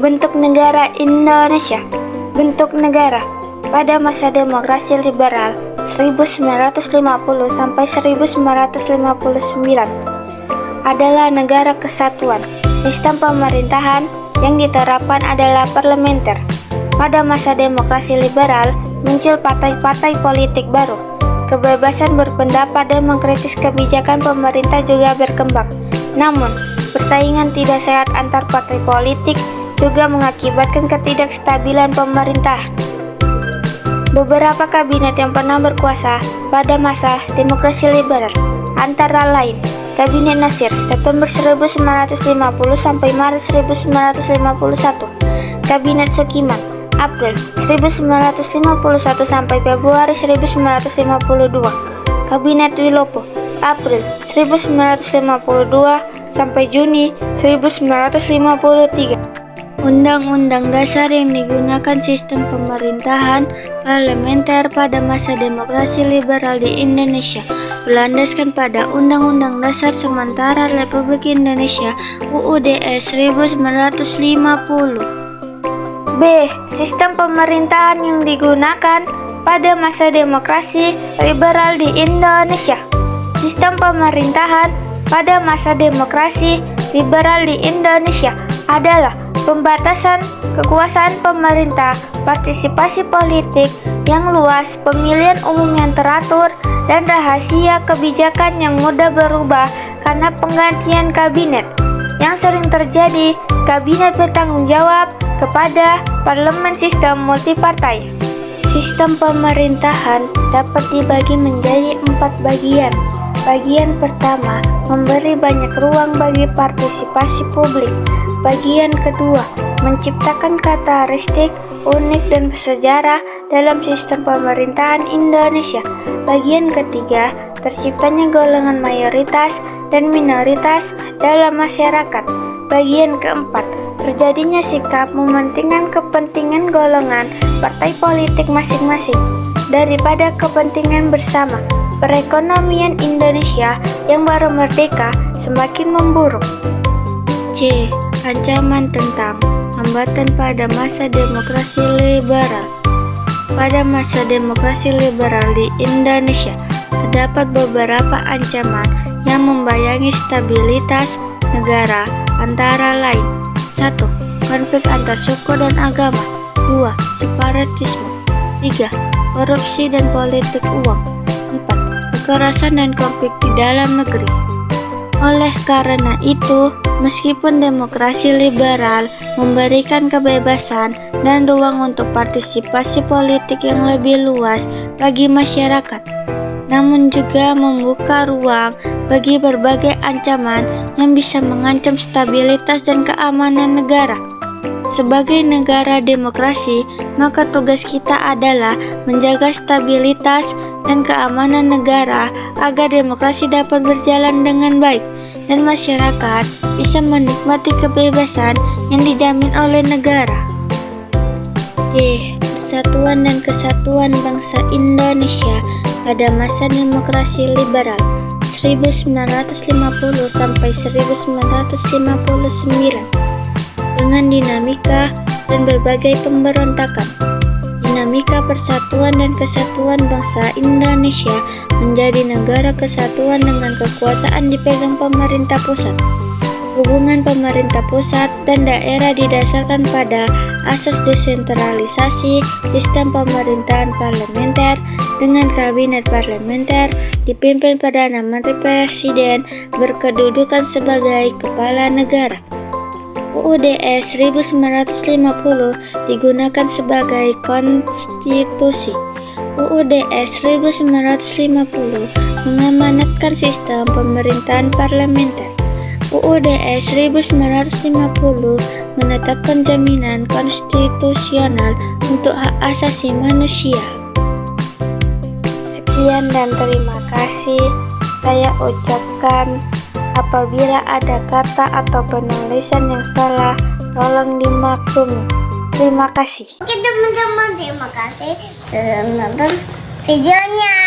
Bentuk negara Indonesia. Bentuk negara pada masa demokrasi liberal 1950 sampai 1959 adalah negara kesatuan. Sistem pemerintahan yang diterapkan adalah parlementer. Pada masa demokrasi liberal muncul partai-partai politik baru. Kebebasan berpendapat dan mengkritis kebijakan pemerintah juga berkembang. Namun, persaingan tidak sehat antar partai politik juga mengakibatkan ketidakstabilan pemerintah. Beberapa kabinet yang pernah berkuasa pada masa demokrasi liberal antara lain Kabinet Nasir September 1950 sampai Maret 1951, Kabinet Sukiman April 1951 sampai Februari 1952, Kabinet Wilopo April 1952 sampai Juni 1953. Undang-Undang Dasar yang digunakan sistem pemerintahan parlementer pada masa demokrasi liberal di Indonesia berlandaskan pada Undang-Undang Dasar Sementara Republik Indonesia UUD 1950. B. Sistem pemerintahan yang digunakan pada masa demokrasi liberal di Indonesia. Sistem pemerintahan pada masa demokrasi liberal di Indonesia adalah pembatasan kekuasaan pemerintah, partisipasi politik yang luas, pemilihan umum yang teratur, dan rahasia kebijakan yang mudah berubah karena penggantian kabinet. Yang sering terjadi, kabinet bertanggung jawab kepada parlemen. Sistem multipartai. Sistem pemerintahan dapat dibagi menjadi 4 bagian. Bagian pertama, memberi banyak ruang bagi partisipasi publik. Bagian kedua, menciptakan karakteristik unik dan bersejarah dalam sistem pemerintahan Indonesia. Bagian ketiga, terciptanya golongan mayoritas dan minoritas dalam masyarakat. Bagian keempat, terjadinya sikap mementingkan kepentingan golongan partai politik masing-masing daripada kepentingan bersama. Perekonomian Indonesia yang baru merdeka semakin memburuk. C. Ancaman tentang hambatan pada masa demokrasi liberal. Pada masa demokrasi liberal di Indonesia, terdapat beberapa ancaman yang membayangi stabilitas negara, antara lain 1. Konflik antar suku dan agama. 2. Separatisme. 3. Korupsi dan politik uang. 4. Kekerasan dan konflik di dalam negeri. Oleh karena itu, meskipun demokrasi liberal memberikan kebebasan dan ruang untuk partisipasi politik yang lebih luas bagi masyarakat, namun juga membuka ruang bagi berbagai ancaman yang bisa mengancam stabilitas dan keamanan negara. Sebagai negara demokrasi, maka tugas kita adalah menjaga stabilitas dan keamanan negara agar demokrasi dapat berjalan dengan baik dan masyarakat bisa menikmati kebebasan yang dijamin oleh negara. D. Persatuan dan Kesatuan Bangsa Indonesia pada masa demokrasi liberal 1950 sampai 1959 dengan dinamika dan berbagai pemberontakan. Dinamika Persatuan dan Kesatuan Bangsa Indonesia menjadi negara kesatuan dengan kekuasaan dipegang pemerintah pusat. Hubungan pemerintah pusat dan daerah didasarkan pada asas desentralisasi, sistem pemerintahan parlementer dengan kabinet parlementer dipimpin Perdana Menteri Presiden berkedudukan sebagai kepala negara. UUD 1950 digunakan sebagai konstitusi. UUD 1950 mengamanatkan sistem pemerintahan parlementer. UUD 1950 menetapkan jaminan konstitusional untuk hak asasi manusia. Sekian dan terima kasih saya ucapkan. Apabila ada kata atau penulisan yang salah, tolong dimaklumi. Terima kasih. Oke teman-teman, terima kasih sudah menonton videonya.